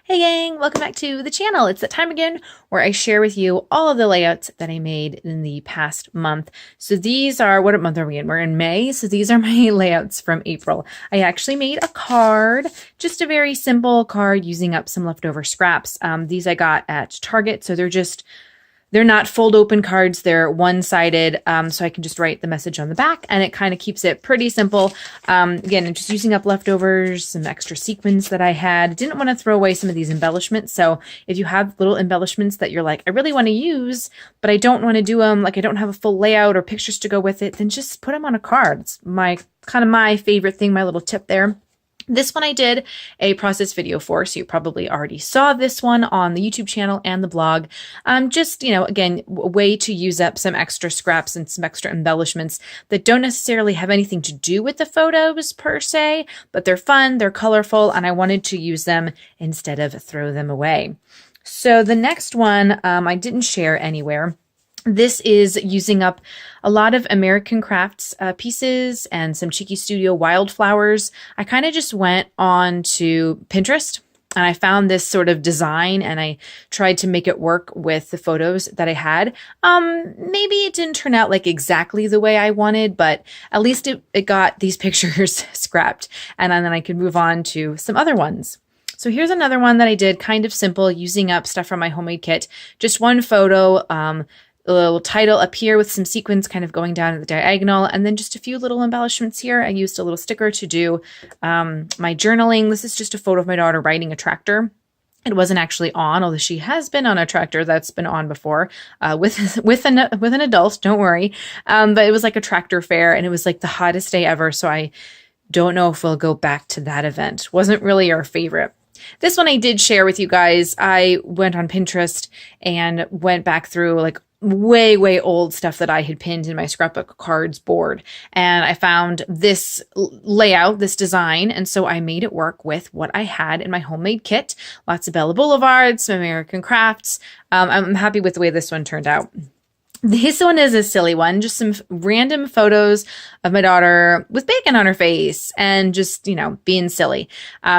Hey gang, welcome back to the channel. It's that time again where I share with you all of the layouts that I made in the past month. So these are, what month are we in? We're in May. So these are my layouts from April. I actually made a card, just a very simple card using up some leftover scraps. These I got at Target. So they're not fold open cards. They're one-sided. So I can just write the message on the back and it kind of keeps it pretty simple. Again, I'm just using up leftovers, some extra sequins that I had. Didn't want to throw away some of these embellishments. So if you have little embellishments that you're like, I really want to use, but I don't want to do them, like I don't have a full layout or pictures to go with it, then just put them on a card. It's my favorite thing, my little tip there. This one I did a process video for, so you probably already saw this one on the YouTube channel and the blog. Just, again, a way to use up some extra scraps and some extra embellishments that don't necessarily have anything to do with the photos per se, but they're fun, they're colorful, and I wanted to use them instead of throw them away. So the next one I didn't share anywhere. This is using up a lot of American Crafts pieces and some Cheeky Studio wildflowers. I kind of just went on to Pinterest and I found this sort of design and I tried to make it work with the photos that I had. Maybe it didn't turn out like exactly the way I wanted, but at least it got these pictures scrapped and then I could move on to some other ones. So here's another one that I did kind of simple using up stuff from my homemade kit. Just one photo, a little title up here with some sequins kind of going down at the diagonal, and then just a few little embellishments here. I used a little sticker to do my journaling. This is just a photo of my daughter riding a tractor. It wasn't actually on, although she has been on a tractor that's been on before with an adult, don't worry. But it was like a tractor fair, and it was like the hottest day ever, so I don't know if we'll go back to that event. Wasn't really our favorite. This one I did share with you guys. I went on Pinterest and went back through like way old stuff that I had pinned in my scrapbook cards board. And I found this layout, this design. And so I made it work with what I had in my homemade kit. Lots of Bella Boulevards, some American Crafts. I'm happy with the way this one turned out. This one is a silly one, just some random photos of my daughter with bacon on her face and just, being silly.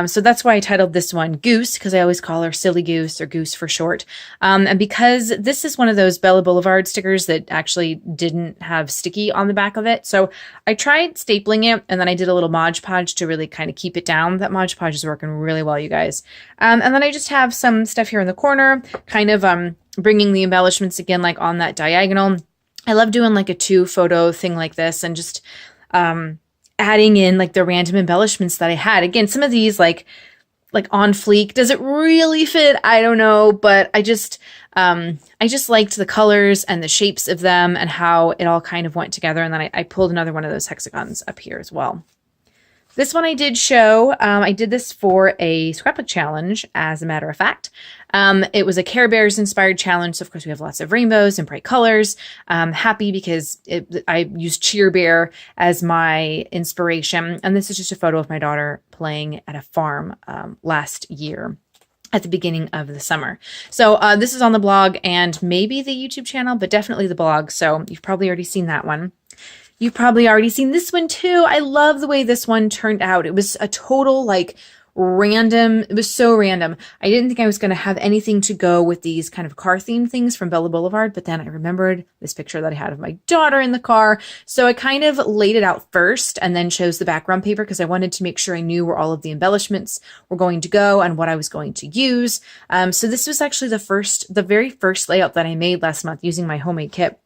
So that's why I titled this one Goose, because I always call her Silly Goose or Goose for short. And because this is one of those Bella Boulevard stickers that actually didn't have sticky on the back of it. So I tried stapling it and then I did a little Mod Podge to really kind of keep it down. That Mod Podge is working really well, you guys. And then I just have some stuff here in the corner, kind of, bringing the embellishments again, like on that diagonal. I love doing like a 2-photo thing like this and just adding in like the random embellishments that I had. Again, some of these like on fleek. Does it really fit? I don't know, but I just liked the colors and the shapes of them and how it all kind of went together. And then I pulled another one of those hexagons up here as well. This one I did show. I did this for a scrapbook challenge, as a matter of fact. It was a Care Bears inspired challenge. So of course we have lots of rainbows and bright colors. Happy because I used Cheer Bear as my inspiration. And this is just a photo of my daughter playing at a farm last year at the beginning of the summer. So this is on the blog and maybe the YouTube channel, but definitely the blog. So you've probably already seen that one. You've probably already seen this one too. I love the way this one turned out. It was a total random. It was so random. I didn't think I was going to have anything to go with these kind of car themed things from Bella Boulevard, but then I remembered this picture that I had of my daughter in the car. So I kind of laid it out first and then chose the background paper because I wanted to make sure I knew where all of the embellishments were going to go and what I was going to use. So this was actually the very first layout that I made last month using my homemade kit.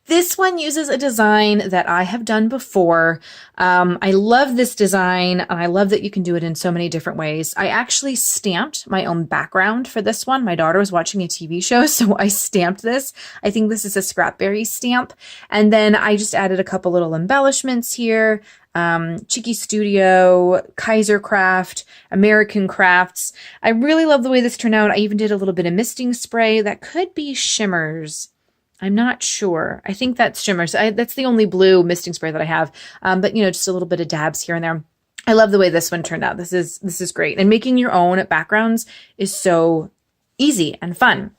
This one uses a design that I have done before. I love this design and I love that you can do it in so many different ways. I actually stamped my own background for this one. My daughter was watching a TV show, so I stamped this. I think this is a Scrapberry stamp. And then I just added a couple little embellishments here. Cheeky Studio, Kaiser Craft, American Crafts. I really love the way this turned out. I even did a little bit of misting spray. That could be shimmers. I'm not sure. I think that's shimmers. That's the only blue misting spray that I have. But just a little bit of dabs here and there. I love the way this one turned out. This is great. And making your own backgrounds is so easy and fun.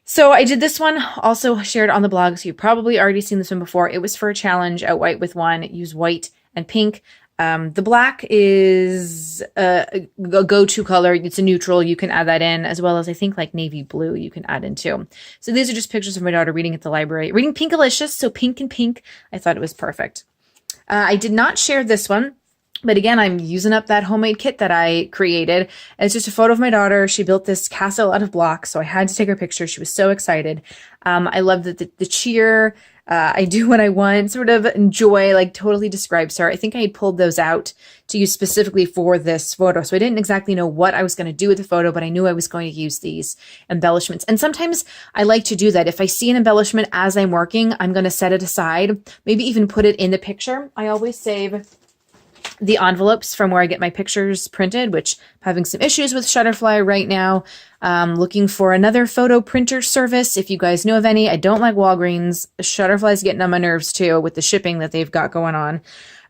So I did this one, also shared on the blog. So you've probably already seen this one before. It was for a challenge at White with One. Use white and pink. The black is a go-to color. It's a neutral. You can add that in, as well as I think like navy blue you can add in too. So these are just pictures of my daughter reading at the library, reading Pinkalicious, so pink and pink. I thought it was perfect. I did not share this one, but again, I'm using up that homemade kit that I created. It's just a photo of my daughter. She built this castle out of blocks, so I had to take her picture. She was so excited. I love that the cheer, I do what I want, sort of enjoy, like totally describes her. I think I had pulled those out to use specifically for this photo. So I didn't exactly know what I was going to do with the photo, but I knew I was going to use these embellishments. And sometimes I like to do that. If I see an embellishment as I'm working, I'm going to set it aside, maybe even put it in the picture. I always save the envelopes from where I get my pictures printed, which I'm having some issues with Shutterfly right now. Looking for another photo printer service. If you guys know of any, I don't like Walgreens. Shutterfly's getting on my nerves too with the shipping that they've got going on.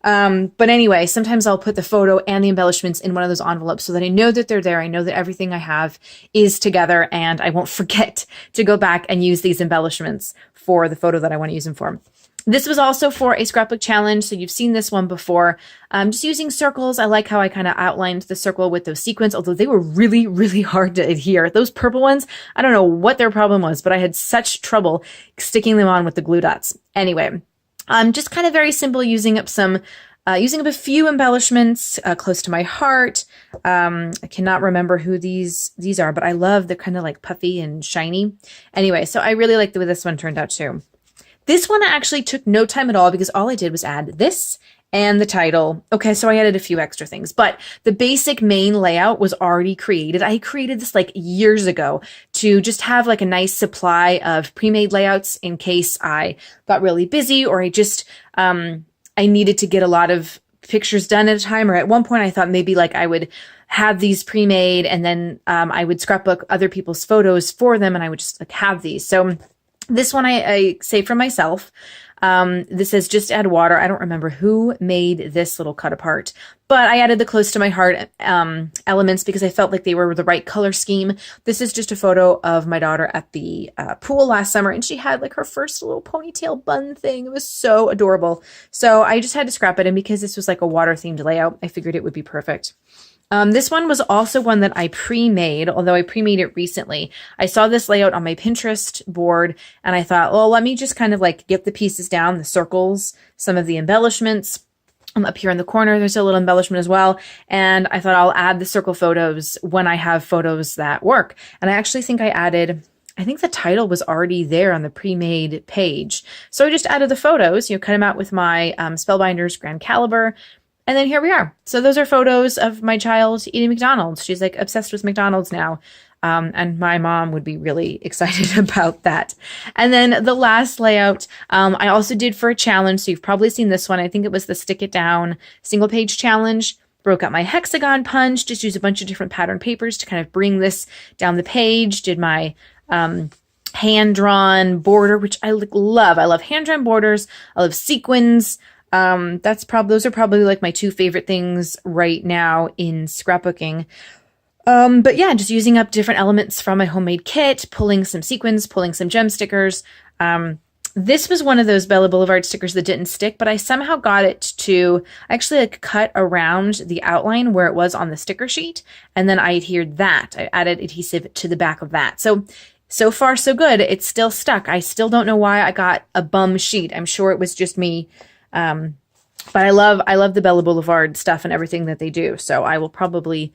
But anyway, sometimes I'll put the photo and the embellishments in one of those envelopes so that I know that they're there. I know that everything I have is together and I won't forget to go back and use these embellishments for the photo that I want to use them for. This was also for a scrapbook challenge, so you've seen this one before. Just using circles. I like how I kind of outlined the circle with those sequins, although they were really, really hard to adhere. Those purple ones, I don't know what their problem was, but I had such trouble sticking them on with the glue dots. Anyway, just kind of very simple, using up a few embellishments close to my heart. I cannot remember who these are, but I love the kind of like puffy and shiny. Anyway, so I really like the way this one turned out too. This one actually took no time at all because all I did was add this and the title. Okay, so I added a few extra things, but the basic main layout was already created. I created this like years ago to just have like a nice supply of pre-made layouts in case I got really busy or I just, I needed to get a lot of pictures done at a time. Or at one point I thought maybe like I would have these pre-made and then I would scrapbook other people's photos for them and I would just like have these. So this one I saved for myself. This says just add water. I don't remember who made this little cut apart, but I added the close to my heart elements because I felt like they were the right color scheme. This is just a photo of my daughter at the pool last summer, and she had like her first little ponytail bun thing. It was so adorable. So I just had to scrap it, and because this was like a water themed layout, I figured it would be perfect. This one was also one that I pre-made, although I pre-made it recently. I saw this layout on my Pinterest board and I thought, well, let me just kind of like get the pieces down, the circles, some of the embellishments. Up here in the corner, there's a little embellishment as well. And I thought I'll add the circle photos when I have photos that work. And I actually think I think the title was already there on the pre-made page. So I just added the photos, cut them out with my Spellbinders Grand Caliber. And then here we are. So those are photos of my child eating McDonald's. She's like obsessed with McDonald's now. And my mom would be really excited about that. And then the last layout, I also did for a challenge. So you've probably seen this one. I think it was the Stick It Down single page challenge. Broke out my hexagon punch, just used a bunch of different pattern papers to kind of bring this down the page. Did my hand-drawn border, which I love. I love hand-drawn borders. I love sequins. Those are probably like my two favorite things right now in scrapbooking. But yeah, just using up different elements from my homemade kit, pulling some sequins, pulling some gem stickers. This was one of those Bella Boulevard stickers that didn't stick, but I somehow got it to actually like cut around the outline where it was on the sticker sheet. And then I adhered that. I added adhesive to the back of that. So far so good. It's still stuck. I still don't know why I got a bum sheet. I'm sure it was just me. But I love the Bella Boulevard stuff and everything that they do. So I will probably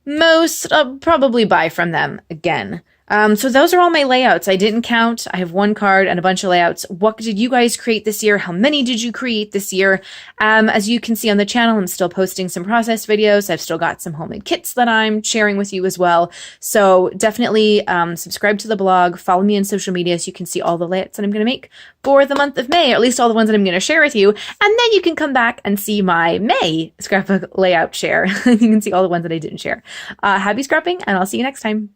buy from them again. So those are all my layouts. I didn't count. I have one card and a bunch of layouts. What did you guys create this year? How many did you create this year? As you can see on the channel, I'm still posting some process videos. I've still got some homemade kits that I'm sharing with you as well. So definitely subscribe to the blog, follow me on social media so you can see all the layouts that I'm going to make for the month of May, or at least all the ones that I'm going to share with you. And then you can come back and see my May scrapbook layout share. You can see all the ones that I didn't share. Happy scrapping, and I'll see you next time.